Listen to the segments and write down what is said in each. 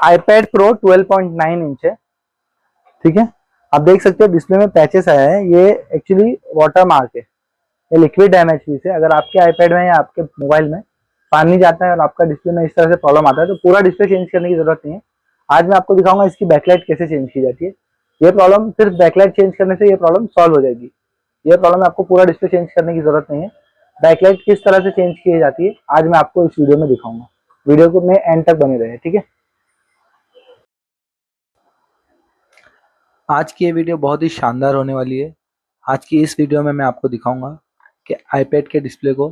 iPad Pro 12.9 inch है, ठीक है। आप देख सकते हो डिस्प्ले में पैचेस आया है, ये एक्चुअली वाटर मार्क है, ये लिक्विड डैमेज पीस है। अगर आपके आईपैड में या आपके मोबाइल में पानी जाता है और आपका डिस्प्ले में इस तरह से प्रॉब्लम आता है तो पूरा डिस्प्ले चेंज करने की जरूरत नहीं है। आज मैं आपको दिखाऊंगा इसकी बैकलाइट कैसे चेंज की जाती है। ये प्रॉब्लम सिर्फ बैकलाइट चेंज करने से ये प्रॉब्लम सॉल्व हो जाएगी। ये प्रॉब्लम आपको पूरा डिस्प्ले चेंज करने की जरूरत नहीं है। बैकलाइट किस तरह से चेंज की जाती है आज मैं आपको इस वीडियो में दिखाऊंगा। वीडियो को में एंड तक बने रहे, ठीक है। आज की ये वीडियो बहुत ही शानदार होने वाली है। आज की इस वीडियो में मैं आपको दिखाऊंगा कि आईपैड के डिस्प्ले को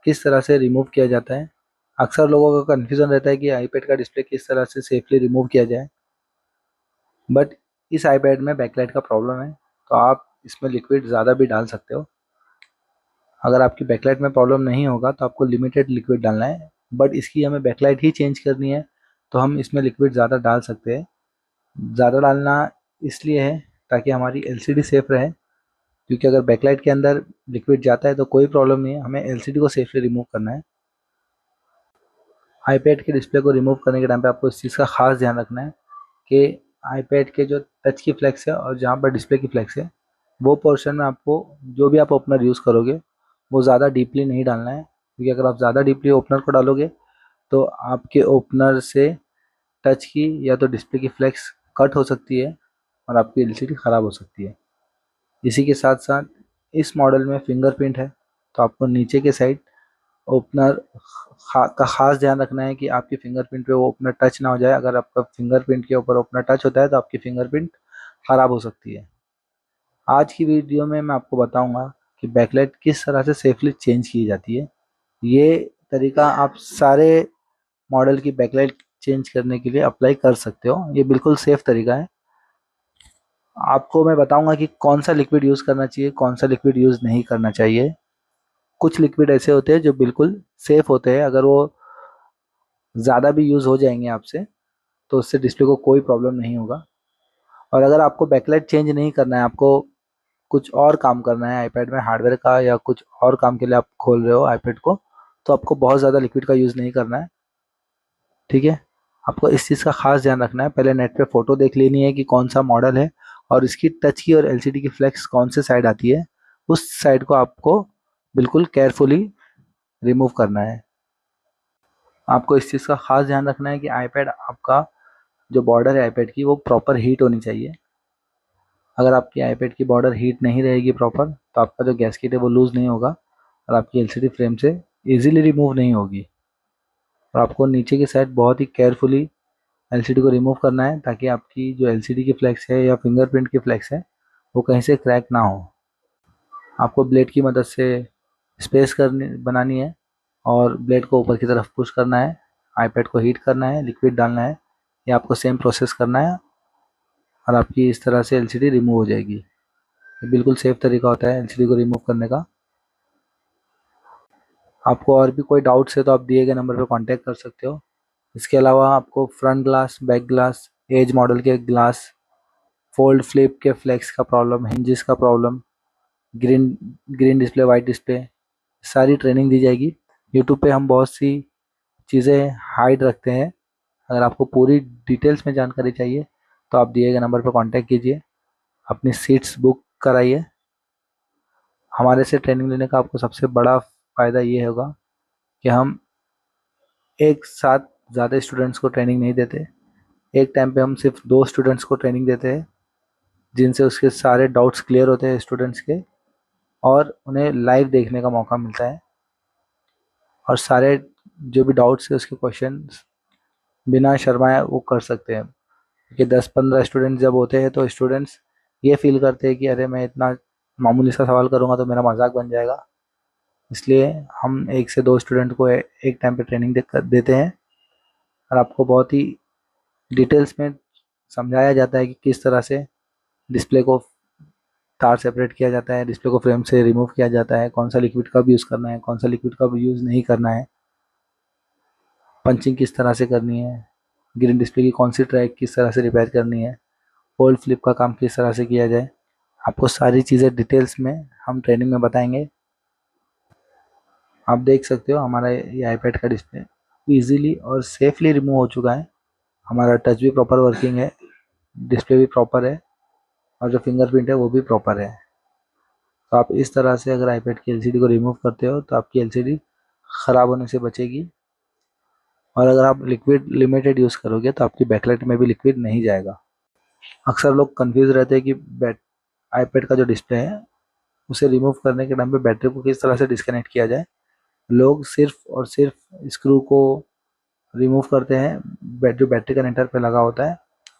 किस तरह से रिमूव किया जाता है। अक्सर लोगों का कन्फ्यूज़न रहता है कि आईपैड का डिस्प्ले किस तरह से सेफली रिमूव किया जाए, बट इस आईपैड में बैकलाइट का प्रॉब्लम है तो आप इसमें लिक्विड ज़्यादा भी डाल सकते हो। अगर आपकी बैकलाइट में प्रॉब्लम नहीं होगा तो आपको लिमिटेड लिक्विड डालना है, बट इसकी हमें बैकलाइट ही चेंज करनी है तो हम इसमें लिक्विड ज़्यादा डाल सकते हैं। ज़्यादा डालना इसलिए है ताकि हमारी एलसीडी सेफ रहे, क्योंकि अगर बैकलाइट के अंदर लिक्विड जाता है तो कोई प्रॉब्लम नहीं है, हमें एलसीडी को सेफली रिमूव करना है। आईपैड के डिस्प्ले को रिमूव करने के टाइम पे आपको इस चीज़ का खास ध्यान रखना है कि आईपैड के जो टच की फ्लेक्स है और जहाँ पर डिस्प्ले की फ्लेक्स है वो पोर्शन में आपको जो भी आप ओपनर यूज़ करोगे वो ज़्यादा डीपली नहीं डालना है, क्योंकि अगर आप ज़्यादा डीपली ओपनर को डालोगे तो आपके ओपनर से टच की या तो डिस्प्ले की फ्लेक्स कट हो सकती है और आपकी एलसीडी ख़राब हो सकती है। इसी के साथ साथ इस मॉडल में फिंगरप्रिंट है तो आपको नीचे के साइड ओपनर का खास ध्यान रखना है कि आपकी फिंगरप्रिंट पे वो ओपनर टच ना हो जाए। अगर आपका फिंगरप्रिंट के ऊपर ओपनर टच होता है तो आपकी फिंगरप्रिंट ख़राब हो सकती है। आज की वीडियो में मैं आपको बताऊंगा कि बैकलाइट किस तरह से सेफली चेंज की जाती है। ये तरीका आप सारे मॉडल की बैकलाइट चेंज करने के लिए अप्लाई कर सकते हो, ये बिल्कुल सेफ तरीका है। आपको मैं बताऊंगा कि कौन सा लिक्विड यूज़ करना चाहिए, कौन सा लिक्विड यूज़ नहीं करना चाहिए। कुछ लिक्विड ऐसे होते हैं जो बिल्कुल सेफ होते हैं, अगर वो ज़्यादा भी यूज़ हो जाएंगे आपसे तो उससे डिस्प्ले को कोई प्रॉब्लम नहीं होगा। और अगर आपको बैकलाइट चेंज नहीं करना है, आपको कुछ और काम करना है आईपैड में हार्डवेयर का या कुछ और काम के लिए आप खोल रहे हो आईपैड को, तो आपको बहुत ज़्यादा लिक्विड का यूज़ नहीं करना है, ठीक है। आपको इस चीज़ का खास ध्यान रखना है, पहले नेट पे फ़ोटो देख लेनी है कि कौन सा मॉडल है और इसकी टच की और एलसीडी की फ्लेक्स कौन से साइड आती है, उस साइड को आपको बिल्कुल केयरफुली रिमूव करना है। आपको इस चीज़ का खास ध्यान रखना है कि आईपैड आपका जो बॉर्डर है आईपैड की वो प्रॉपर हीट होनी चाहिए। अगर आपकी आईपैड की बॉर्डर हीट नहीं रहेगी प्रॉपर तो आपका जो गैस्केट है वो लूज़ नहीं होगा और आपकी एलसीडी फ्रेम से इजीली रिमूव नहीं होगी। और आपको नीचे की साइड बहुत ही केयरफुली एलसीडी को रिमूव करना है ताकि आपकी जो एलसीडी की फ्लेक्स है या फिंगरप्रिंट की फ्लेक्स है वो कहीं से क्रैक ना हो। आपको ब्लेड की मदद से स्पेस करनी बनानी है और ब्लेड को ऊपर की तरफ पुश करना है, आईपैड को हीट करना है, लिक्विड डालना है, ये आपको सेम प्रोसेस करना है और आपकी इस तरह से एलसीडी रिमूव हो जाएगी। ये बिल्कुल सेफ तरीका होता है एलसीडी को रिमूव करने का। आपको और भी कोई डाउट्स है तो आप दिए गए नंबर पर कांटेक्ट कर सकते हो। इसके अलावा आपको front glass, back glass, edge model के ग्लास, फोल्ड फ्लिप के फ्लेक्स का प्रॉब्लम, हिंजेस का problem, green green display, white display, सारी ट्रेनिंग दी जाएगी। यूट्यूब पे हम बहुत सी चीज़ें हाइड रखते हैं। अगर आपको पूरी डिटेल्स में जानकारी चाहिए तो आप दिए गए नंबर पर कांटेक्ट कीजिए, अपनी सीट्स बुक कराइए। हमारे से ट्रेनिंग लेने का आपको सबसे बड़ा फ़ायदा ये होगा कि हम एक साथ ज़्यादा स्टूडेंट्स को ट्रेनिंग नहीं देते। एक टाइम पे हम सिर्फ 2 स्टूडेंट्स को ट्रेनिंग देते हैं जिनसे उसके सारे डाउट्स क्लियर होते हैं स्टूडेंट्स के और उन्हें लाइव देखने का मौका मिलता है और सारे जो भी डाउट्स है उसके क्वेश्चंस बिना शर्माए वो कर सकते हैं। क्योंकि 10-15 स्टूडेंट जब होते हैं तो स्टूडेंट्स ये फील करते हैं कि अरे मैं इतना मामूली सा सवाल करूँगा तो मेरा मजाक बन जाएगा, इसलिए हम 1 से 2 स्टूडेंट को एक टाइम पे ट्रेनिंग देते हैं और आपको बहुत ही डिटेल्स में समझाया जाता है कि किस तरह से डिस्प्ले को तार सेपरेट किया जाता है, डिस्प्ले को फ्रेम से रिमूव किया जाता है, कौन सा लिक्विड कब यूज़ करना है, कौन सा लिक्विड कब यूज़ नहीं करना है, पंचिंग किस तरह से करनी है, ग्रीन डिस्प्ले की कौन सी ट्रैक किस तरह से रिपेयर करनी है, फोल्ड फ्लिप का काम किस तरह से किया जाए। आपको सारी चीज़ें डिटेल्स में हम ट्रेनिंग में बताएंगे। आप देख सकते हो हमारा ये आईपैड का डिस्प्ले ईजिली और सेफली रिमूव हो चुका है। हमारा टच भी प्रॉपर वर्किंग है, डिस्प्ले भी प्रॉपर है और जो फिंगरप्रिंट है वो भी प्रॉपर है। तो आप इस तरह से अगर आईपैड की एलसीडी को रिमूव करते हो तो आपकी एलसीडी ख़राब होने से बचेगी। और अगर आप लिक्विड लिमिटेड यूज़ करोगे तो आपकी बैकलाइट में भी लिक्विड नहीं जाएगा। अक्सर लोग कंफ्यूज रहते हैं कि बैट आईपैड का जो डिस्प्ले है उसे रिमूव करने के टाइम पे बैटरी को किस तरह से डिस्कनेक्ट किया जाए। लोग सिर्फ और सिर्फ स्क्रू को रिमूव करते हैं जो बैटरी कनेक्टर पे लगा होता है,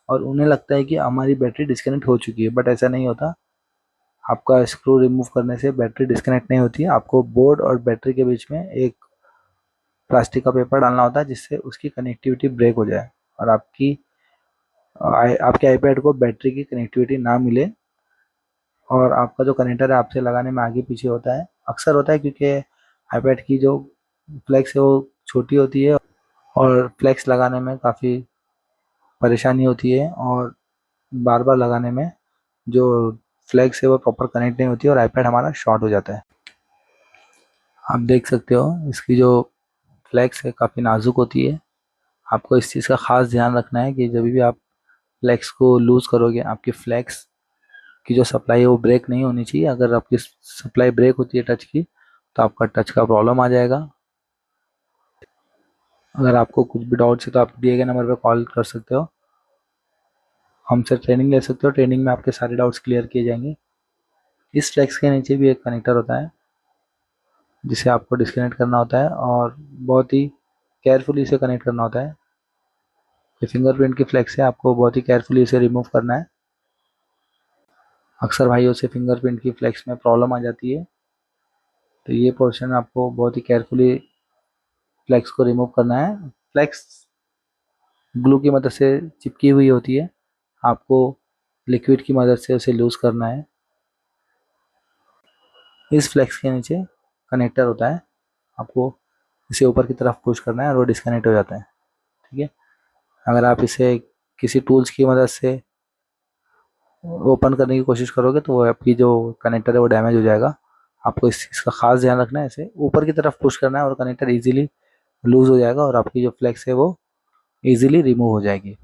और उन्हें लगता है कि हमारी बैटरी डिस्कनेक्ट हो चुकी है, बट ऐसा नहीं होता। आपका स्क्रू रिमूव करने से बैटरी डिस्कनेक्ट नहीं होती है। आपको बोर्ड और बैटरी के बीच में एक प्लास्टिक का पेपर डालना होता है जिससे उसकी कनेक्टिविटी ब्रेक हो जाए और आपके आईपैड को बैटरी की कनेक्टिविटी ना मिले, और आपका जो कनेक्टर है आपसे लगाने में आगे पीछे होता है। अक्सर होता है क्योंकि आईपैड की जो फ्लेक्स है वो छोटी होती है और फ्लेक्स लगाने में काफ़ी परेशानी होती है, और बार बार लगाने में जो फ्लेक्स है वो प्रॉपर कनेक्ट नहीं होती है और आईपैड हमारा शॉर्ट हो जाता है। आप देख सकते हो इसकी जो फ्लेक्स है काफ़ी नाजुक होती है। आपको इस चीज़ का ख़ास ध्यान रखना है कि जब भी आप फ्लेक्स को लूज़ करोगे, आपकी फ्लेक्स की जो सप्लाई है वो ब्रेक नहीं होनी चाहिए। अगर आपकी सप्लाई ब्रेक होती है टच की तो आपका टच का प्रॉब्लम आ जाएगा। अगर आपको कुछ भी डाउट्स है तो आप दिए गए नंबर पर कॉल कर सकते हो, हमसे ट्रेनिंग ले सकते हो। ट्रेनिंग में आपके सारे डाउट्स क्लियर किए जाएंगे। इस फ्लेक्स के नीचे भी एक कनेक्टर होता है जिसे आपको डिस्कनेक्ट करना होता है और बहुत ही केयरफुली इसे कनेक्ट करना होता है। ये फिंगरप्रिंट की फ्लेक्स है, आपको बहुत ही केयरफुली इसे रिमूव करना है। अक्सर भाइयों से फिंगरप्रिंट की फ्लेक्स में प्रॉब्लम आ जाती है, तो ये पोर्शन आपको बहुत ही केयरफुली फ्लेक्स को रिमूव करना है। फ्लेक्स ग्लू की मदद से चिपकी हुई होती है, आपको लिक्विड की मदद से उसे लूज़ करना है। इस फ्लेक्स के नीचे कनेक्टर होता है, आपको इसे ऊपर की तरफ पुश करना है और वो डिस्कनेक्ट हो जाता है। ठीक है। अगर आप इसे किसी टूल्स की मदद से ओपन करने की कोशिश करोगे तो वो आपकी जो कनेक्टर है वो डैमेज हो जाएगा। आपको इस चीज़ का खास ध्यान रखना है, इसे ऊपर की तरफ पुश करना है और कनेक्टर इजीली लूज हो जाएगा और आपकी जो फ्लेक्स है वो इजीली रिमूव हो जाएगी।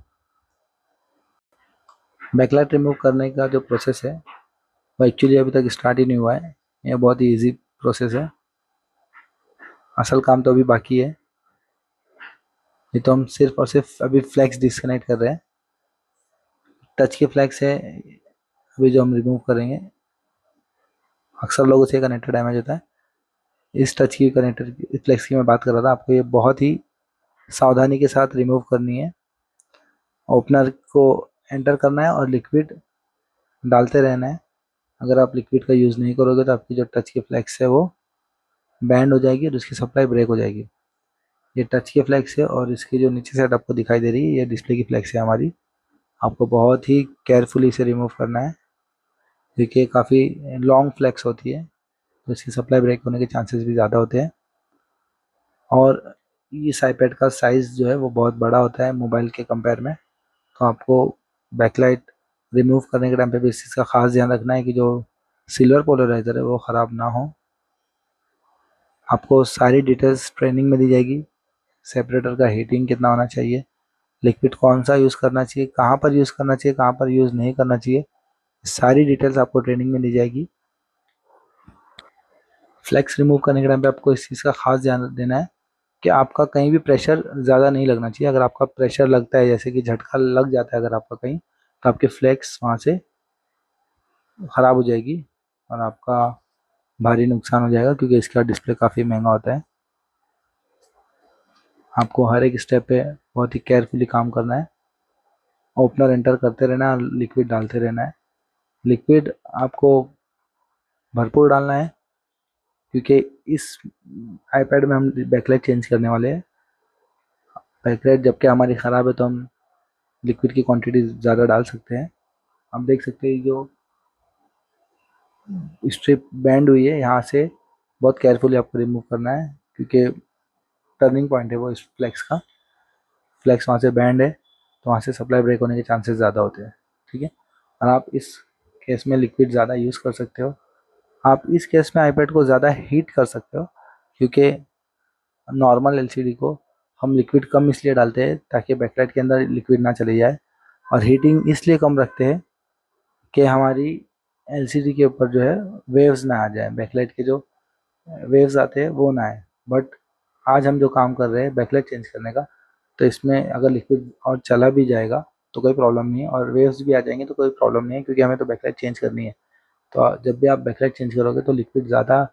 बैकलाइट रिमूव करने का जो प्रोसेस है वो एक्चुअली अभी तक स्टार्ट ही नहीं हुआ है। यह बहुत ही ईजी प्रोसेस है, असल काम तो अभी बाकी है। ये तो हम सिर्फ और सिर्फ अभी फ्लेक्स डिस्कनेक्ट कर रहे हैं। टच की फ्लेक्स है अभी जो हम रिमूव करेंगे। अक्सर लोगों से कनेक्टर डैमेज होता है। इस टच की कनेक्टर की फ्लेक्स की मैं बात कर रहा था। आपको ये बहुत ही सावधानी के साथ रिमूव करनी है। ओपनर को एंटर करना है और लिक्विड डालते रहना है। अगर आप लिक्विड का यूज़ नहीं करोगे तो आपकी जो टच की फ्लेक्स है वो बैंड हो जाएगी और उसकी सप्लाई ब्रेक हो जाएगी। ये टच की फ्लेक्स है और इसकी जो नीचे साइड आपको दिखाई दे रही है ये डिस्प्ले की फ्लेक्स है हमारी। आपको बहुत ही केयरफुली इसे रिमूव करना है क्योंकि काफ़ी लॉन्ग फ्लेक्स होती है तो इसकी सप्लाई ब्रेक होने के चांसेस भी ज़्यादा होते हैं। और इस आईपैड का साइज़ जो है वो बहुत बड़ा होता है मोबाइल के कंपेयर में, तो आपको बैकलाइट रिमूव करने के टाइम पे भी इस चीज़ का खास ध्यान रखना है कि जो सिल्वर पोलराइज़र है वो ख़राब ना हो। आपको सारी डिटेल्स ट्रेनिंग में दी जाएगी। सेपरेटर का हीटिंग कितना होना चाहिए, लिक्विड कौन सा यूज़ करना चाहिए, कहाँ पर यूज़ करना चाहिए, कहाँ पर यूज़ नहीं करना चाहिए, सारी डिटेल्स आपको ट्रेनिंग में दी जाएगी। फ्लेक्स रिमूव करने के टाइम पे आपको इस चीज़ का खास ध्यान देना है कि आपका कहीं भी प्रेशर ज़्यादा नहीं लगना चाहिए। अगर आपका प्रेशर लगता है, जैसे कि झटका लग जाता है अगर आपका कहीं, तो आपकी फ्लेक्स वहाँ से ख़राब हो जाएगी और आपका भारी नुकसान हो जाएगा क्योंकि इसका डिस्प्ले काफ़ी महंगा होता है। आपको हर एक स्टेप पे बहुत ही केयरफुली काम करना है। ओपनर एंटर करते रहना है और लिक्विड डालते रहना है। लिक्विड आपको भरपूर डालना है क्योंकि इस आईपैड में हम बैकलाइट चेंज करने वाले हैं। बैकलाइट जबकि हमारी ख़राब है तो हम लिक्विड की क्वांटिटी ज़्यादा डाल सकते हैं। आप देख सकते हैं जो स्ट्रिप बैंड हुई है यहाँ से बहुत केयरफुली आपको रिमूव करना है क्योंकि टर्निंग पॉइंट है वो इस फ्लेक्स का। फ्लेक्स वहाँ से बैंड है तो वहाँ से सप्लाई ब्रेक होने के चांसेस ज़्यादा होते हैं। ठीक है। और आप इस केस में लिक्विड ज़्यादा यूज़ कर सकते हो। आप इस केस में आईपैड को ज़्यादा हीट कर सकते हो क्योंकि नॉर्मल एलसीडी को हम लिक्विड कम इसलिए डालते हैं ताकि बैकलाइट के अंदर लिक्विड ना चले जाए, और हीटिंग इसलिए कम रखते हैं कि हमारी एलसीडी के ऊपर जो है वेव्स ना आ जाए, बैकलाइट के जो वेव्स आते हैं वो ना आए। बट आज हम जो काम कर रहे हैं बैकलाइट चेंज करने का, तो इसमें अगर लिक्विड और चला भी जाएगा तो कोई प्रॉब्लम नहीं है, और वेव्स भी आ जाएंगे तो कोई प्रॉब्लम नहीं है, क्योंकि हमें तो बैकलाइट चेंज करनी है। तो जब भी आप बैकलाइट चेंज करोगे तो लिक्विड ज़्यादा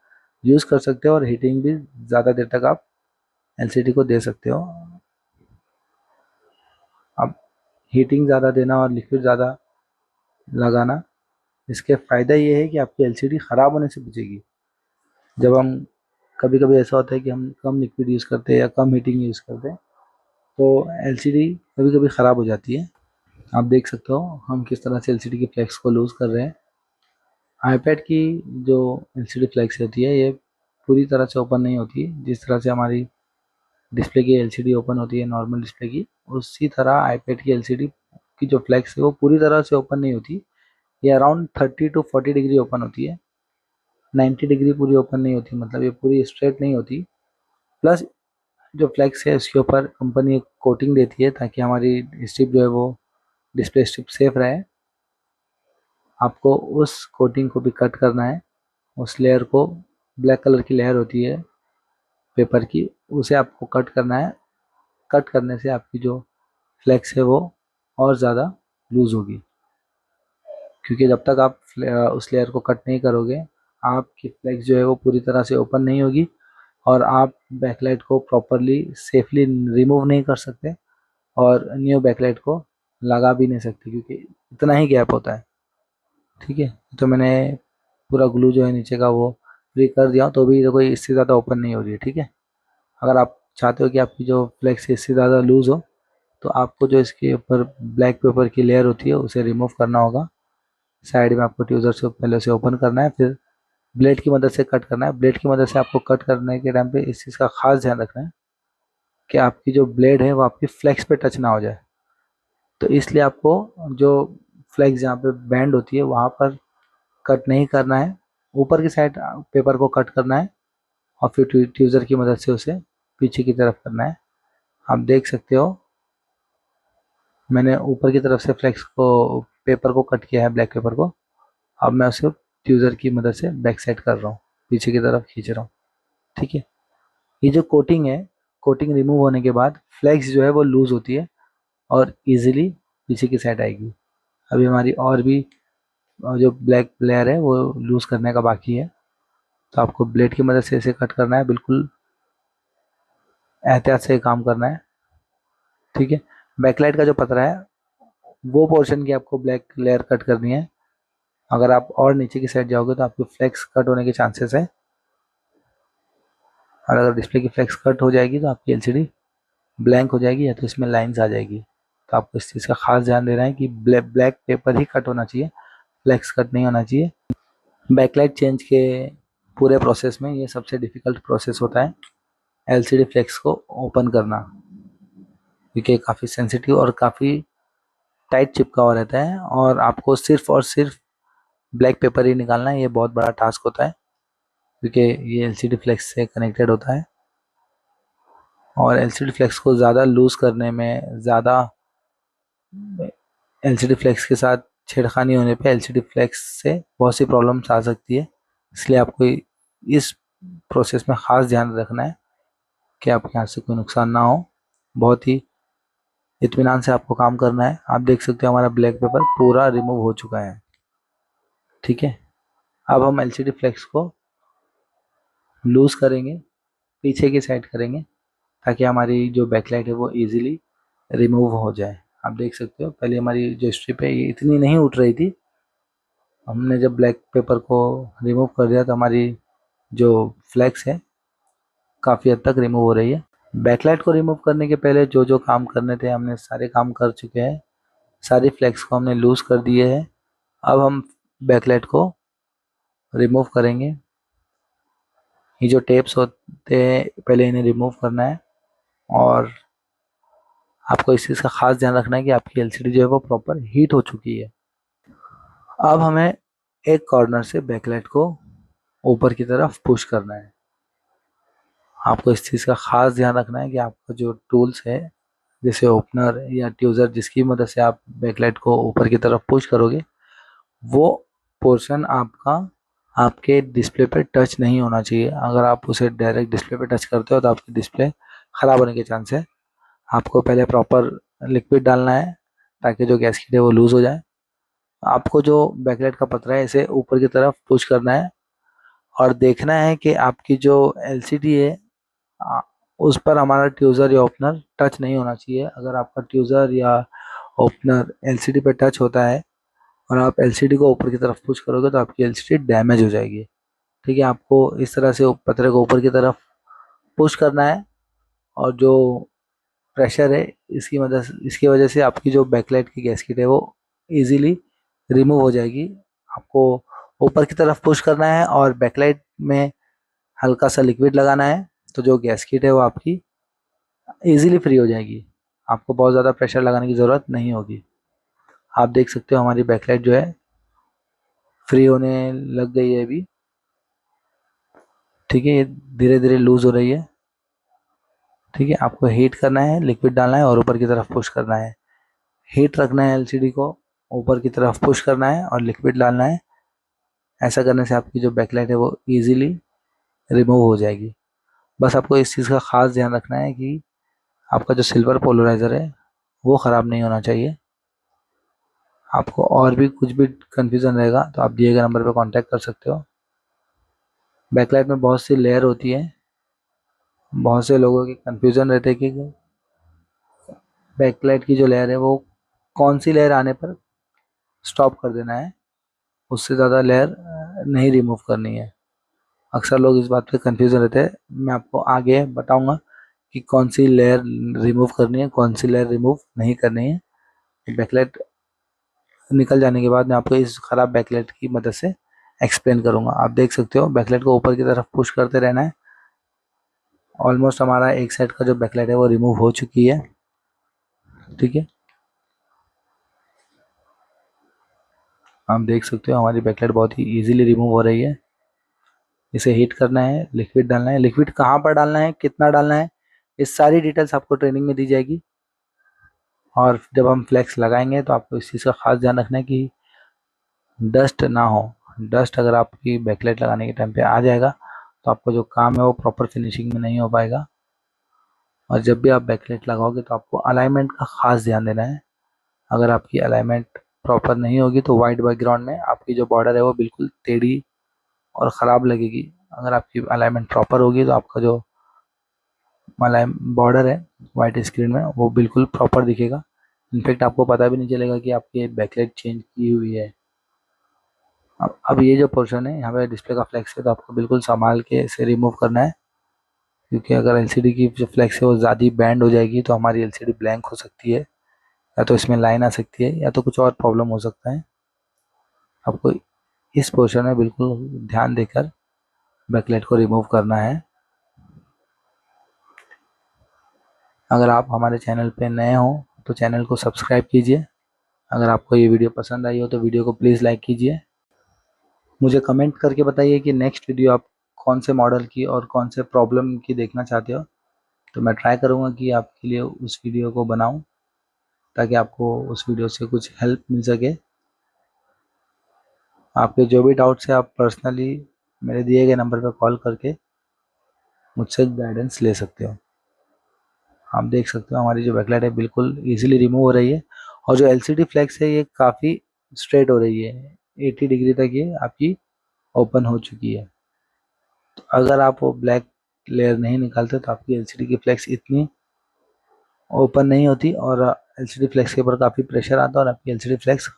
यूज़ कर सकते हो और हीटिंग भी ज़्यादा देर तक आप एलसीडी को दे सकते हो। अब हीटिंग ज़्यादा देना और लिक्विड ज़्यादा लगाना, इसके फ़ायदा ये है कि आपकी एलसीडी ख़राब होने से बचेगी। जब हम कभी कभी ऐसा होता है कि हम कम लिक्विड यूज़ करते हैं या कम हीटिंग यूज़ करते हैं तो एलसीडी कभी कभी ख़राब हो जाती है। आप देख सकते हो हम किस तरह से एलसीडी की फ्लेक्स को लूज़ कर रहे हैं। आईपैड की जो एलसीडी फ्लेक्स होती है ये पूरी तरह से ओपन नहीं होती है, जिस तरह से हमारी डिस्प्ले की एलसीडी ओपन होती है नॉर्मल डिस्प्ले की, उसी तरह आईपैड की एलसीडी की जो फ्लेक्स है वो पूरी तरह से ओपन नहीं होती। ये अराउंड 30 to 40 डिग्री ओपन होती है, 90 डिग्री पूरी ओपन नहीं होती, मतलब ये पूरी स्ट्रेट नहीं होती। प्लस जो फ्लेक्स है उसके ऊपर कंपनी एक कोटिंग देती है ताकि हमारी स्ट्रिप जो है वो डिस्प्ले स्ट्रिप सेफ रहे। आपको उस कोटिंग को भी कट करना है, उस लेयर को, ब्लैक कलर की लेयर होती है पेपर की, उसे आपको कट करना है। कट करने से आपकी जो फ्लेक्स है वो और ज़्यादा लूज़ होगी, क्योंकि जब तक आप उस लेयर को कट नहीं करोगे आपकी फ्लेक्स जो है वो पूरी तरह से ओपन नहीं होगी और आप बैकलाइट को प्रॉपरली सेफली रिमूव नहीं कर सकते और न्यू बैकलाइट को लगा भी नहीं सकते, क्योंकि इतना ही गैप होता है। ठीक है, तो मैंने पूरा ग्लू जो है नीचे का वो फ्री कर दिया तो भी कोई इससे ज़्यादा ओपन नहीं हो रही है। ठीक है, अगर आप चाहते हो कि आपकी जो फ्लेक्स इससे ज़्यादा लूज़ हो तो आपको जो इसके ऊपर ब्लैक पेपर की लेयर होती है उसे रिमूव करना होगा। साइड में आपको ट्यूज़र से पहले उसे ओपन करना है, फिर ब्लेड की मदद से कट करना है। ब्लेड की मदद से आपको कट करने के टाइम पे इस चीज़ का खास ध्यान रखना है कि आपकी जो ब्लेड है वो आपकी फ्लेक्स पे टच ना हो जाए। तो इसलिए आपको जो फ्लेक्स जहाँ पे बैंड होती है वहाँ पर कट नहीं करना है, ऊपर की साइड पेपर को कट करना है और फिर ट्यूज़र की मदद से उसे पीछे की तरफ करना है। आप देख सकते हो मैंने ऊपर की तरफ से फ्लेक्स को, पेपर को कट किया है, ब्लैक पेपर को। अब मैं उसे ट्यूज़र की मदद से बैक साइड कर रहा हूँ, पीछे की तरफ खींच रहा हूँ। ठीक है, ये जो कोटिंग है, कोटिंग रिमूव होने के बाद फ्लेक्स जो है वो लूज़ होती है और इजीली पीछे की साइड आएगी। अभी हमारी और भी जो ब्लैक लेयर है वो लूज़ करने का बाकी है, तो आपको ब्लेड की मदद से इसे कट करना है, बिल्कुल एहतियात से काम करना है। ठीक है, बैकलाइट का जो पतरा है वो पोर्शन की आपको ब्लैक लेयर कट करनी है। अगर आप और नीचे की साइड जाओगे तो आपकी फ्लेक्स कट होने के चांसेस है, और अगर डिस्प्ले की फ्लेक्स कट हो जाएगी तो आपकी एलसीडी ब्लैंक हो जाएगी या तो इसमें लाइंस आ जाएगी। तो आपको इस चीज़ का खास ध्यान देना है कि ब्लैक पेपर ही कट होना चाहिए, फ्लेक्स कट नहीं होना चाहिए। बैकलाइट चेंज के पूरे प्रोसेस में ये सबसे डिफ़िकल्ट प्रोसेस होता है, एलसीडी फ्लेक्स को ओपन करना, क्योंकि काफ़ी सेंसिटिव और काफ़ी टाइट चिपका हुआ रहता है और आपको सिर्फ और सिर्फ ब्लैक पेपर ही निकालना है। ये बहुत बड़ा टास्क होता है क्योंकि ये एलसीडी फ्लेक्स से कनेक्टेड होता है, और एलसीडी फ्लेक्स को ज़्यादा लूज़ करने में, ज़्यादा एलसीडी फ्लेक्स के साथ छेड़खानी होने पे एलसीडी फ्लेक्स से बहुत सी प्रॉब्लम्स आ सकती है। इसलिए आपको इस प्रोसेस में ख़ास ध्यान रखना है कि आपके यहाँ से कोई नुकसान ना हो। बहुत ही इत्मीनान से आपको काम करना है। आप देख सकते हो हमारा ब्लैक पेपर पूरा रिमूव हो चुका है। ठीक है, अब हम एलसीडी फ्लेक्स को लूज़ करेंगे, पीछे की साइड करेंगे ताकि हमारी जो बैकलाइट है वो इजीली रिमूव हो जाए। आप देख सकते हो पहले हमारी जो स्ट्रिप है ये इतनी नहीं उठ रही थी, हमने जब ब्लैक पेपर को रिमूव कर दिया तो हमारी जो फ्लेक्स है काफ़ी हद तक रिमूव हो रही है। बैकलाइट को रिमूव करने के पहले जो जो काम करने थे हमने सारे काम कर चुके हैं, सारी फ्लेक्स को हमने लूज़ कर दिए है। अब हम बैकलाइट को रिमूव करेंगे। ये जो टेप्स होते हैं पहले इन्हें रिमूव करना है, और आपको इस चीज़ का खास ध्यान रखना है कि आपकी एलसीडी जो है वो प्रॉपर हीट हो चुकी है। अब हमें एक कॉर्नर से बैकलाइट को ऊपर की तरफ पुश करना है। आपको इस चीज़ का ख़ास ध्यान रखना है कि आपका जो टूल्स है, जैसे ओपनर या ट्यूज़र, जिसकी मदद से आप बैकलाइट को ऊपर की तरफ पुश करोगे, वो पोर्शन आपका आपके डिस्प्ले पे टच नहीं होना चाहिए। अगर आप उसे डायरेक्ट डिस्प्ले पे टच करते हो तो आपकी डिस्प्ले ख़राब होने के चांस है। आपको पहले प्रॉपर लिक्विड डालना है ताकि जो गैस्केट है वो लूज़ हो जाए। आपको जो बैकलाइट का पतरा है इसे ऊपर की तरफ पुश करना है और देखना है कि आपकी जो एलसीडी है, आ, उस पर हमारा ट्यूज़र या ओपनर टच नहीं होना चाहिए। अगर आपका ट्यूज़र या ओपनर एलसीडी पे टच होता है और आप एलसीडी को ऊपर की तरफ पुश करोगे तो आपकी एलसीडी डैमेज हो जाएगी। ठीक है, आपको इस तरह से पतरे को ऊपर की तरफ पुश करना है और जो प्रेशर है इसकी वजह से आपकी जो बैकलाइट की गैस्केट है वो इजीली रिमूव हो जाएगी। आपको ऊपर की तरफ पुश करना है और बैकलाइट में हल्का सा लिक्विड लगाना है, तो जो गैस्केट है वो आपकी इजीली फ्री हो जाएगी। आपको बहुत ज़्यादा प्रेशर लगाने की ज़रूरत नहीं होगी। आप देख सकते हो हमारी बैकलाइट जो है फ्री होने लग गई है अभी। ठीक है, ये धीरे धीरे लूज़ हो रही है। ठीक है, आपको हीट करना है, लिक्विड डालना है और ऊपर की तरफ पुश करना है। हीट रखना है एलसीडी को, ऊपर की तरफ पुश करना है और लिक्विड डालना है। ऐसा करने से आपकी जो बैकलाइट है वो इजीली रिमूव हो जाएगी। बस आपको इस चीज़ का ख़ास ध्यान रखना है कि आपका जो सिल्वर पोलराइज़र है वो ख़राब नहीं होना चाहिए। आपको और भी कुछ भी कन्फ्यूज़न रहेगा तो आप दिए गए नंबर पर कॉन्टैक्ट कर सकते हो। बैकलाइट में बहुत सी लेयर होती है। बहुत से लोगों की कन्फ्यूज़न रहते हैं कि बैकलाइट की जो लेयर है वो कौन सी लेयर आने पर स्टॉप कर देना है, उससे ज़्यादा लेयर नहीं रिमूव करनी है। अक्सर लोग इस बात पे कंफ्यूजन रहते हैं। मैं आपको आगे बताऊंगा कि कौन सी लेयर रिमूव करनी है, कौन सी लेयर रिमूव नहीं करनी है। बैकलाइट निकल जाने के बाद मैं आपको इस खराब बैकलाइट की मदद से एक्सप्लेन करूंगा। आप देख सकते हो बैकलाइट को ऊपर की तरफ पुश करते रहना है। ऑलमोस्ट हमारा एक साइड का जो बैकलाइट है वो रिमूव हो चुकी है। ठीक है, आप देख सकते हो हमारी बैकलाइट बहुत ही इजीली रिमूव हो रही है। इसे हीट करना है, लिक्विड डालना है। लिक्विड कहाँ पर डालना है, कितना डालना है, इस सारी डिटेल्स आपको ट्रेनिंग में दी जाएगी। और जब हम फ्लेक्स लगाएंगे तो आपको इस चीज़ का खास ध्यान रखना है कि डस्ट ना हो। डस्ट अगर आपकी बैकलाइट लगाने के टाइम पे आ जाएगा तो आपका जो काम है वो प्रॉपर फिनिशिंग में नहीं हो पाएगा। और जब भी आप बैकलाइट लगाओगे तो आपको अलाइनमेंट का खास ध्यान देना है। अगर आपकी अलाइनमेंट प्रॉपर नहीं होगी तो वाइट बैकग्राउंड में आपकी जो बॉर्डर है वो बिल्कुल टेढ़ी और ख़राब लगेगी। अगर आपकी अलाइनमेंट प्रॉपर होगी तो आपका जो अलाइन बॉर्डर है वाइट स्क्रीन में वो बिल्कुल प्रॉपर दिखेगा। इनफेक्ट आपको पता भी नहीं चलेगा कि आपकी बैकलाइट चेंज की हुई है। अब ये जो पोर्शन है यहाँ पे डिस्प्ले का फ्लेक्स है तो आपको बिल्कुल संभाल के इसे रिमूव करना है, क्योंकि अगर एलसीडी की जो फ्लेक्स है वो ज़्यादा बैंड हो जाएगी तो हमारी एलसीडी ब्लैंक हो सकती है, या तो इसमें लाइन आ सकती है या तो कुछ और प्रॉब्लम हो सकता है। आपको इस पोर्शन में बिल्कुल ध्यान देकर बैकलाइट को रिमूव करना है। अगर आप हमारे चैनल पे नए हो तो चैनल को सब्सक्राइब कीजिए। अगर आपको ये वीडियो पसंद आई हो तो वीडियो को प्लीज़ लाइक कीजिए। मुझे कमेंट करके बताइए कि नेक्स्ट वीडियो आप कौन से मॉडल की और कौन से प्रॉब्लम की देखना चाहते हो, तो मैं ट्राई करूँगा कि आपके लिए उस वीडियो को बनाऊँ ताकि आपको उस वीडियो से कुछ हेल्प मिल सके। आपके जो भी डाउट्स है आप पर्सनली मेरे दिए गए नंबर पर कॉल करके मुझसे गाइडेंस ले सकते हो। आप देख सकते हो हमारी जो बैकलाइट है बिल्कुल इजीली रिमूव हो रही है और जो एलसीडी फ्लेक्स है ये काफ़ी स्ट्रेट हो रही है। 80 डिग्री तक ये आपकी ओपन हो चुकी है। तो अगर आप वो ब्लैक लेयर नहीं निकालते तो आपकी एलसीडी की फ्लेक्स इतनी ओपन नहीं होती और एलसीडी फ्लेक्स के ऊपर काफ़ी प्रेशर आता है और आपकी एलसीडी फ्लेक्स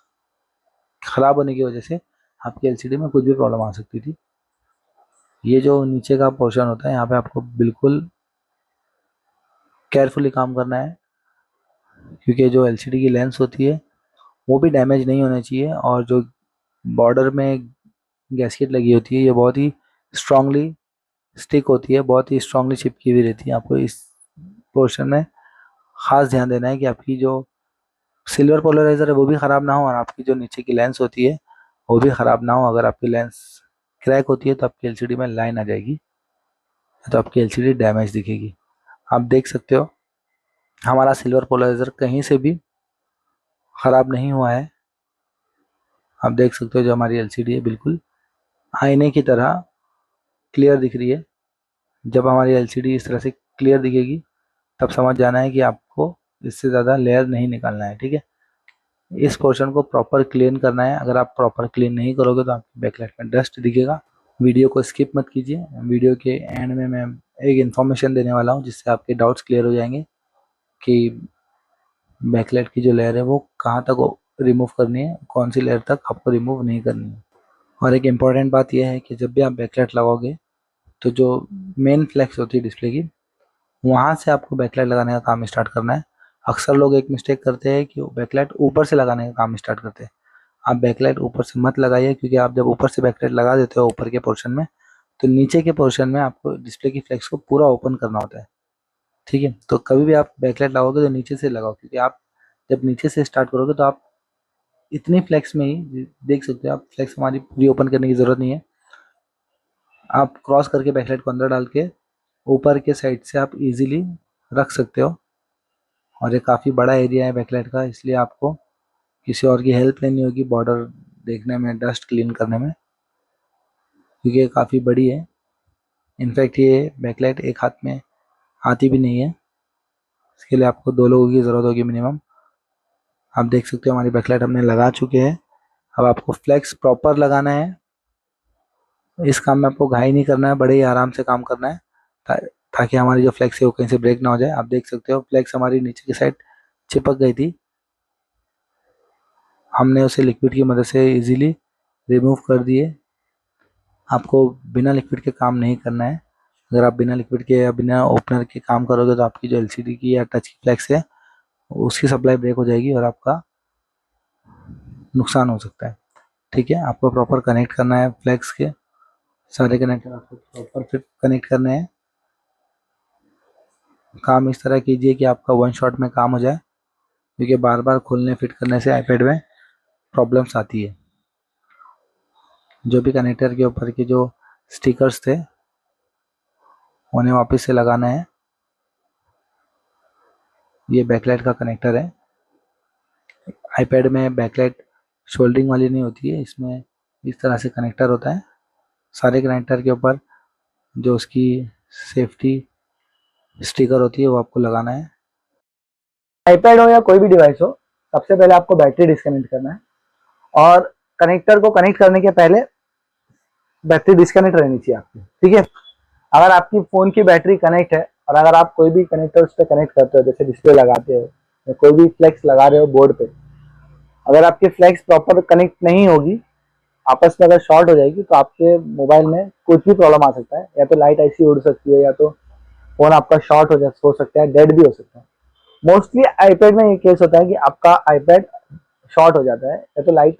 ख़राब होने की वजह से आपकी एलसीडी में कुछ भी प्रॉब्लम आ सकती थी। ये जो नीचे का पोर्शन होता है यहाँ पे आपको बिल्कुल केयरफुली काम करना है, क्योंकि जो एलसीडी की लेंस होती है वो भी डैमेज नहीं होना चाहिए और जो बॉर्डर में गैस्केट लगी होती है ये बहुत ही स्ट्रांगली स्टिक होती है, बहुत ही स्ट्रांगली चिपकी हुई रहती है। आपको इस पोर्शन में खास ध्यान देना है कि आपकी जो सिल्वर पोलराइजर है वो भी ख़राब ना हो और आपकी जो नीचे की लेंस होती है वो भी ख़राब ना हो। अगर आपकी लेंस क्रैक होती है तो आपकी एलसीडी में लाइन आ जाएगी। तो आपकी एलसीडी डैमेज दिखेगी। आप देख सकते हो हमारा सिल्वर पोलराइजर कहीं से भी ख़राब नहीं हुआ है। आप देख सकते हो जो हमारी एलसीडी है बिल्कुल आईने की तरह क्लियर दिख रही है। जब हमारी एलसीडी इस तरह से क्लियर दिखेगी तब समझ जाना है कि आपको इससे ज़्यादा लेयर नहीं निकालना है। ठीक है, इस पोर्शन को प्रॉपर क्लीन करना है। अगर आप प्रॉपर क्लीन नहीं करोगे तो आपकी बैकलाइट में डस्ट दिखेगा। वीडियो को स्किप मत कीजिए। वीडियो के एंड में मैं एक इन्फॉर्मेशन देने वाला हूँ जिससे आपके डाउट्स क्लियर हो जाएंगे कि बैकलाइट की जो लेयर है वो कहाँ तक रिमूव करनी है, कौन सी लेयर तक आपको रिमूव नहीं करनी है। और एक इम्पॉर्टेंट बात यह है कि जब भी आप बैकलाइट लगाओगे तो जो मेन फ्लैक्स होती है डिस्प्ले की, वहाँ से आपको बैकलाइट लगाने का काम स्टार्ट करना है। अक्सर लोग एक मिस्टेक करते हैं कि बैकलाइट ऊपर से लगाने का काम स्टार्ट करते हैं। आप बैकलाइट ऊपर से मत लगाइए, क्योंकि आप जब ऊपर से बैकलाइट लगा देते हो ऊपर के पोर्शन में, तो नीचे के पोर्शन में आपको डिस्प्ले की फ्लैक्स को पूरा ओपन करना होता है। ठीक है, तो कभी भी आप बैकलाइट लगाओगे तो नीचे से लगाओ, क्योंकि आप जब नीचे से स्टार्ट करोगे तो आप इतनी फ्लैक्स में ही देख सकते हो। आप फ्लैक्स हमारी पूरी ओपन करने की ज़रूरत नहीं है। आप क्रॉस करके बैकलाइट को अंदर डाल के ऊपर के साइड से आप इजीली रख सकते हो। और ये काफ़ी बड़ा एरिया है बैकलाइट का, इसलिए आपको किसी और की हेल्प लेनी होगी बॉर्डर देखने में, डस्ट क्लीन करने में, क्योंकि ये काफ़ी बड़ी है। इनफैक्ट ये बैकलाइट एक हाथ में आती भी नहीं है, इसके लिए आपको 2 लोगों की ज़रूरत होगी मिनिमम। आप देख सकते हो हमारी बैकलाइट हमने लगा चुके हैं। अब आपको फ्लैक्स प्रॉपर लगाना है। इस काम में आपको घाई नहीं करना है, बड़े ही आराम से काम करना है ताकि हमारी जो फ्लैक्स है वो कहीं से ब्रेक ना हो जाए। आप देख सकते हो फ्लैक्स हमारी नीचे की साइड चिपक गई थी, हमने उसे लिक्विड की मदद से इजीली रिमूव कर दिए। आपको बिना लिक्विड के काम नहीं करना है। अगर आप बिना लिक्विड के या बिना ओपनर के काम करोगे तो आपकी जो एलसीडी की या टच की फ्लैक्स है उसकी सप्लाई ब्रेक हो जाएगी और आपका नुकसान हो सकता है। ठीक है, आपको प्रॉपर कनेक्ट करना है फ्लैक्स के सारे कनेक्टर, आपको प्रॉपर फिट कनेक्ट करने हैं। काम इस तरह कीजिए कि आपका वन शॉट में काम हो जाए, क्योंकि बार बार खोलने फिट करने से आईपैड में प्रॉब्लम्स आती है। जो भी कनेक्टर के ऊपर के जो स्टिकर्स थे उन्हें वापस से लगाना है। ये बैकलाइट का कनेक्टर है। आईपैड में बैकलाइट शोल्डरिंग वाली नहीं होती है, इसमें इस तरह से कनेक्टर होता है। सारे कनेक्टर के ऊपर जो उसकी सेफ्टी स्टिकर होती है वो आपको लगाना है। आईपैड हो या कोई भी डिवाइस हो, सबसे पहले आपको बैटरी डिस्कनेक्ट करना है। और कनेक्टर को कनेक्ट करने के पहले बैटरी डिस्कनेक्ट रहनी चाहिए आपकी। ठीक है, अगर आपकी फ़ोन की बैटरी कनेक्ट है और अगर आप कोई भी कनेक्टर उस पर कनेक्ट करते हो, जैसे डिस्प्ले लगाते हो या कोई भी फ्लेक्स लगा रहे हो बोर्ड पे, अगर आपकी फ्लेक्स प्रॉपर कनेक्ट नहीं होगी, आपस में अगर शॉर्ट हो जाएगी, तो आपके मोबाइल में कुछ भी प्रॉब्लम आ सकता है। या तो लाइट ऐसी उड़ सकती है, या तो फ़ोन आपका शॉर्ट हो सकता है, डेड भी हो सकता है। मोस्टली आईपैड में ये केस होता है कि आपका आईपैड शॉर्ट हो जाता है, या तो लाइट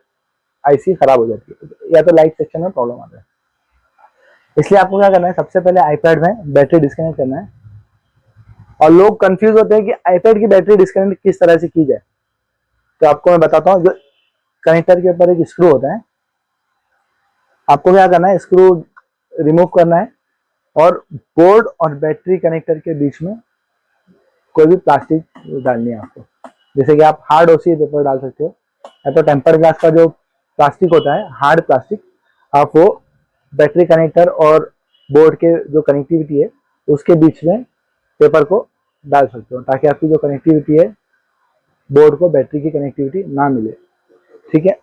आईसी खराब हो जाती है, या तो लाइट सेक्शन में प्रॉब्लम आता है। इसलिए आपको क्या करना है, सबसे पहले आईपैड में बैटरी डिस्कनेक्ट करना है। और लोग कंफ्यूज होते हैं कि आईपैड की बैटरी डिस्कनेक्ट किस तरह से की जाए। तो आपको मैं बताता हूँ, जो कनेक्टर के ऊपर एक स्क्रू होता है, आपको क्या करना है, स्क्रू रिमूव करना है और बोर्ड और बैटरी कनेक्टर के बीच में कोई भी प्लास्टिक डालनी है आपको। जैसे कि आप हार्ड ओसी पेपर डाल सकते हो, या तो टेम्पर्ड ग्लास का जो प्लास्टिक होता है, हार्ड प्लास्टिक, आप वो बैटरी कनेक्टर और बोर्ड के जो कनेक्टिविटी है उसके बीच में पेपर को डाल सकते हो, ताकि आपकी जो कनेक्टिविटी है बोर्ड को बैटरी की कनेक्टिविटी ना मिले। ठीक है,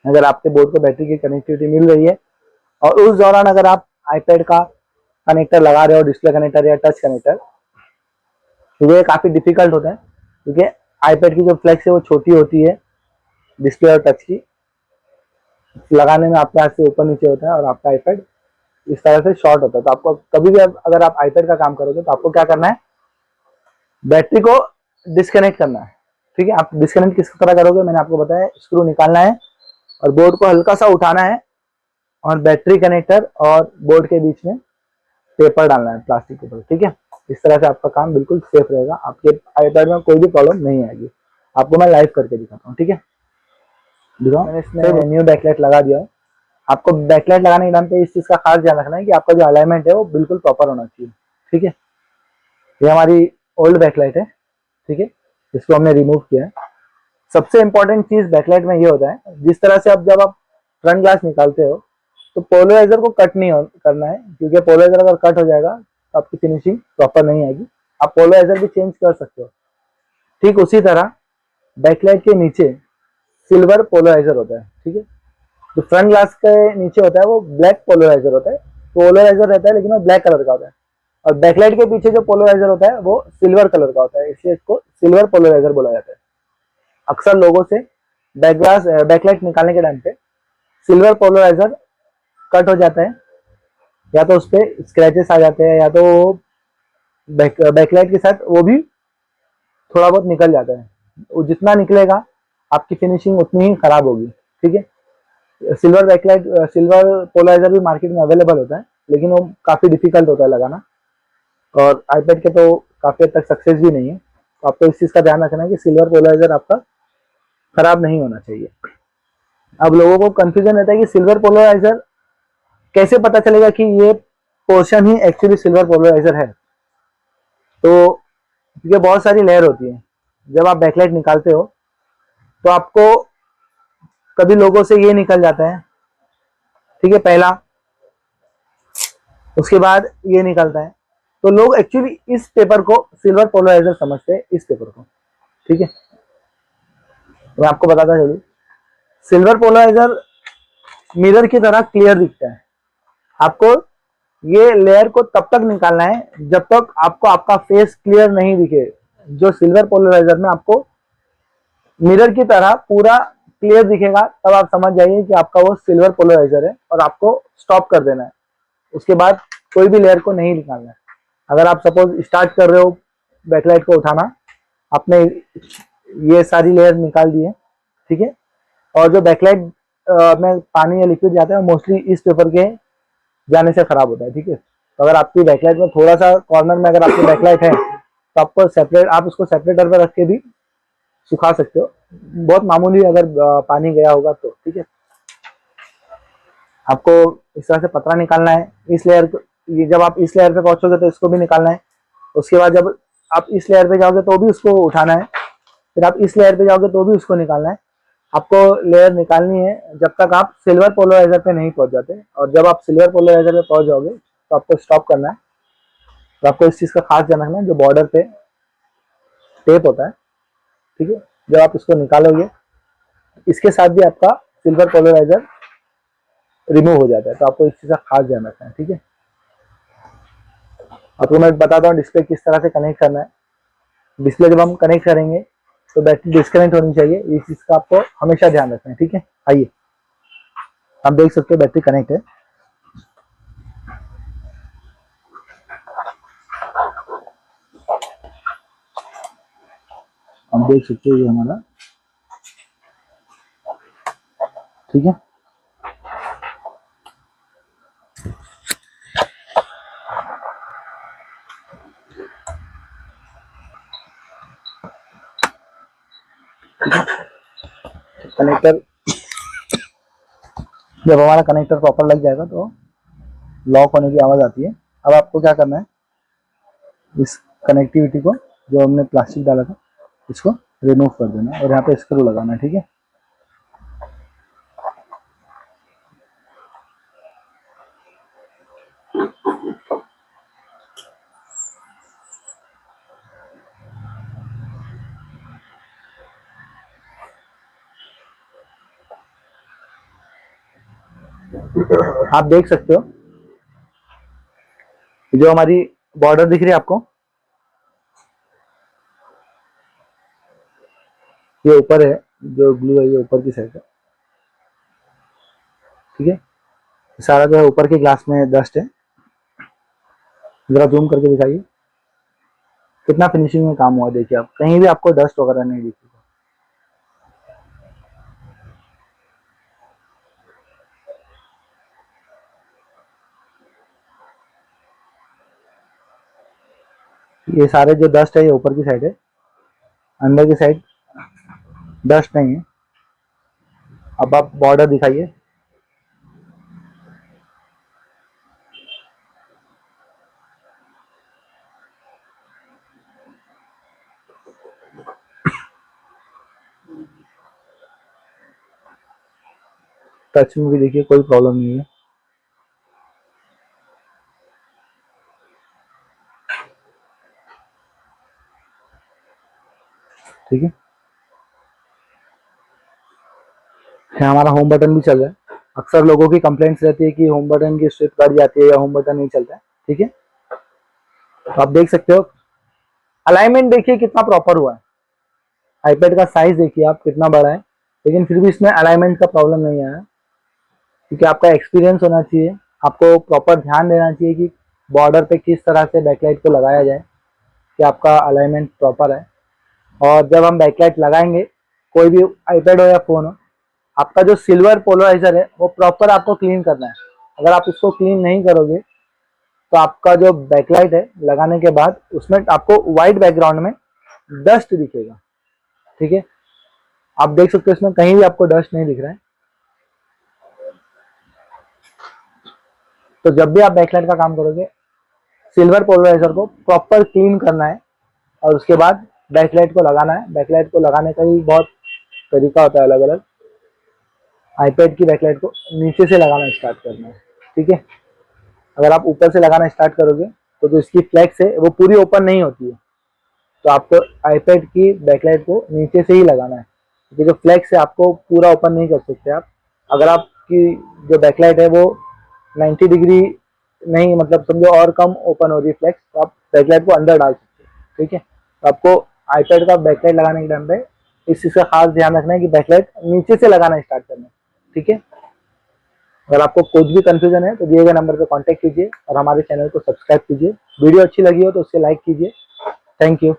अगर आपके बोर्ड को बैटरी की कनेक्टिविटी मिल रही है और उस दौरान अगर आप आईपैड का कनेक्टर लगा रहे हो, डिस्प्ले कनेक्टर या टच कनेक्टर, तो ये काफ़ी डिफिकल्ट होता है, क्योंकि आईपैड की जो फ्लेक्स है वो छोटी होती है डिस्प्ले और टच की, लगाने में आपके हाथ से ऊपर नीचे होता है और आपका आईपैड इस तरह से शॉर्ट होता है। तो आपको कभी भी अगर आप आईपैड का काम करोगे तो आपको क्या करना है, बैटरी को डिस्कनेक्ट करना है। ठीक है, आप डिस्कनेक्ट किस तरह करोगे, मैंने आपको बताया, स्क्रू निकालना है और बोर्ड को हल्का सा उठाना है और बैटरी कनेक्टर और बोर्ड के बीच में पेपर डालना है प्लास्टिक के ऊपर। ठीक है, इस तरह से आपका काम बिल्कुल सेफ रहेगा, आपके आईपैड में कोई भी प्रॉब्लम नहीं आएगी। आपको मैं लाइव करके दिखाता हूँ। ठीक है, दिखाओ, मैंने इसमें न्यू बैकलाइट लगा दिया है। आपको बैकलाइट लगाने के टाइम पे इस चीज का खास ध्यान रखना है कि आपका जो अलाइनमेंट है वो बिल्कुल प्रॉपर होना चाहिए। ठीक है, ये हमारी ओल्ड बैकलाइट है। ठीक है, इसको हमने रिमूव किया है। सबसे इंपॉर्टेंट चीज बैकलाइट में ये होता है, जिस तरह से जब आप फ्रंट ग्लास निकालते हो तो पोलराइजर को कट नहीं करना है, क्योंकि पोलराइजर अगर कट हो जाएगा तो आपकी फिनिशिंग प्रॉपर नहीं आएगी। आप पोलराइजर भी चेंज कर सकते हो। ठीक उसी तरह बैकलाइट के नीचे सिल्वर पोलराइजर होता है। ठीक है, जो फ्रंट ग्लास के नीचे होता है वो ब्लैक पोलराइजर होता है, पोलराइजर रहता है लेकिन वो ब्लैक कलर का होता है। और बैकलाइट के पीछे जो पोलराइजर होता है वो सिल्वर कलर का होता है, इसलिए इसको सिल्वर पोलराइजर बोला जाता है। अक्सर लोगों से बैकलाइट निकालने के टाइम पे सिल्वर पोलराइजर कट हो जाता है, या तो उस पर स्क्रैचेस आ जाते हैं, या तो बैकलाइट के साथ वो भी थोड़ा बहुत निकल जाता है। वो जितना निकलेगा आपकी फिनिशिंग उतनी ही खराब होगी। ठीक है, सिल्वर पोलराइजर भी मार्केट में अवेलेबल होता है, लेकिन वो काफ़ी डिफिकल्ट होता है लगाना, और आईपैड के तो काफ़ी हद तक सक्सेस भी नहीं है। तो आपको इस चीज़ का ध्यान रखना है कि सिल्वर पोलराइजर आपका खराब नहीं होना चाहिए। अब लोगों को कंफ्यूजन रहता है कि सिल्वर पोलराइजर कैसे पता चलेगा कि ये पोर्शन ही एक्चुअली सिल्वर पोलराइजर है। तो ये बहुत सारी लेयर होती है। जब आप बैकलाइट निकालते हो तो आपको कभी लोगों से ये निकल जाता है, ठीक है, पहला, उसके बाद ये निकलता है। तो लोग एक्चुअली इस पेपर को सिल्वर पोलराइजर समझते हैं, इस पेपर को। ठीक है, मैं आपको बताता चलूं, सिल्वर पोलराइजर मिरर की तरह क्लियर दिखता है। आपको ये लेयर को तब तक निकालना है जब तक आपको आपका फेस क्लियर नहीं दिखे। जो सिल्वर पोलराइजर में आपको मिरर की तरह पूरा क्लियर दिखेगा, तब आप समझ जाइए कि आपका वो सिल्वर पोलराइजर है और आपको स्टॉप कर देना है। उसके बाद कोई भी लेयर को नहीं निकालना है। अगर आप सपोज स्टार्ट कर रहे हो बैकलाइट को उठाना, आपने ये सारी लेयर निकाल दी है, ठीक है, और जो बैकलाइट में पानी या लिक्विड जाता है मोस्टली इस पेपर के जाने से खराब होता है। ठीक है, तो अगर आपकी बैकलाइट में थोड़ा सा कॉर्नर में अगर आपकी बैकलाइट है तो आपको सेपरेट, आप उसको सेपरेटर पर रख के भी सुखा सकते हो, बहुत मामूली अगर पानी गया होगा तो। ठीक है, आपको इस तरह से पतरा निकालना है। इस लेयर को, ये जब आप इस लेयर पे पहुंचोगे तो इसको भी निकालना है। उसके बाद जब आप इस लेयर पे जाओगे तो भी उसको उठाना है, फिर आप इस लेयर पे जाओगे तो भी उसको निकालना है। आपको लेयर निकालनी है जब तक आप सिल्वर पोलराइजर पे नहीं पहुंच जाते, और जब आप सिल्वर पोलराइजर पे पहुंच जाओगे तो आपको स्टॉप करना है। तो आपको इस चीज़ का खास ध्यान रखना है, जो बॉर्डर पे टेप होता है, ठीक है, जब आप इसको निकालोगे इसके साथ भी आपका सिल्वर पोलराइजर रिमूव हो जाता है। तो आपको इस चीज़ का खास ध्यान रखना है। ठीक है, आपको मैं बताता हूँ डिस्प्ले किस तरह से कनेक्ट करना है। डिस्प्ले जब हम कनेक्ट करेंगे तो बैटरी डिस्कनेक्ट होनी चाहिए, इस चीज़ का आपको हमेशा ध्यान रखना है। ठीक है, आइए आप देख सकते हो बैटरी कनेक्ट है। आप देख सकते हो ये हमारा, ठीक है, कनेक्टर जब हमारा कनेक्टर प्रॉपर लग जाएगा तो लॉक होने की आवाज़ आती है। अब आपको क्या करना है, इस कनेक्टिविटी को, जो हमने प्लास्टिक डाला था, इसको रिमूव कर देना और यहाँ पे स्क्रू लगाना है। ठीक है, आप देख सकते हो जो हमारी बॉर्डर दिख रही है आपको, ये ऊपर है, जो ब्लू है ये ऊपर की साइड है। ठीक है, सारा जो है ऊपर के ग्लास में डस्ट है। जरा जूम करके दिखाइए कितना फिनिशिंग में काम हुआ। देखिए आप, कहीं भी आपको डस्ट वगैरह नहीं दिखेगा। ये सारे जो डस्ट है ये ऊपर की साइड है, अंदर की साइड डस्ट नहीं है। अब आप बॉर्डर दिखाइए, टच में भी देखिए कोई प्रॉब्लम नहीं है। ठीक है, यहाँ हमारा होम बटन भी चल रहा है। अक्सर लोगों की कंप्लेंट्स रहती है कि होम बटन की स्विच कट जाती है या होम बटन नहीं चलता है। ठीक है, तो आप देख सकते हो अलाइनमेंट देखिए कितना प्रॉपर हुआ है। आईपैड का साइज देखिए आप कितना बड़ा है, लेकिन फिर भी इसमें अलाइनमेंट का प्रॉब्लम नहीं आया, क्योंकि आपका एक्सपीरियंस होना चाहिए। आपको प्रॉपर ध्यान देना चाहिए कि बॉर्डर पे किस तरह से बैकलाइट को लगाया जाए कि आपका अलाइनमेंट प्रॉपर है। और जब हम बैकलाइट लगाएंगे, कोई भी आईपैड हो या फोन हो, आपका जो सिल्वर पोलराइजर है वो प्रॉपर आपको क्लीन करना है। अगर आप इसको क्लीन नहीं करोगे तो आपका जो बैकलाइट है लगाने के बाद उसमें आपको व्हाइट बैकग्राउंड में डस्ट दिखेगा। ठीक है, आप देख सकते हो इसमें कहीं भी आपको डस्ट नहीं दिख रहा है। तो जब भी आप बैकलाइट का काम करोगे, सिल्वर पोलराइजर को प्रॉपर क्लीन करना है और उसके बाद बैकलाइट को लगाना है। बैकलाइट को लगाने का भी बहुत तरीका होता है अलग अलग। आईपैड की बैकलाइट को नीचे से लगाना स्टार्ट करना है। ठीक है, अगर आप ऊपर से लगाना स्टार्ट करोगे तो जो इसकी फ्लैक्स है वो पूरी ओपन नहीं होती है, तो आपको आईपैड की बैकलाइट को नीचे से ही लगाना है, क्योंकि जो फ्लैक्स है आपको पूरा ओपन नहीं कर सकते आप। अगर आपकी जो बैकलाइट है वो 90 डिग्री नहीं, मतलब समझो और कम ओपन हो रही है फ्लैक्स, तो आप बैकलाइट को अंदर डाल सकते हो। ठीक है, तो आपको आईपैड का बैकलाइट लगाने के टाइम पे इस चीज़ का खास ध्यान रखना है कि बैकलाइट नीचे से लगाना स्टार्ट करना है। ठीक है, अगर आपको कुछ भी कंफ्यूजन है तो दिए गए नंबर पर कांटेक्ट कीजिए और हमारे चैनल को सब्सक्राइब कीजिए। वीडियो अच्छी लगी हो तो उससे लाइक कीजिए। Thank you.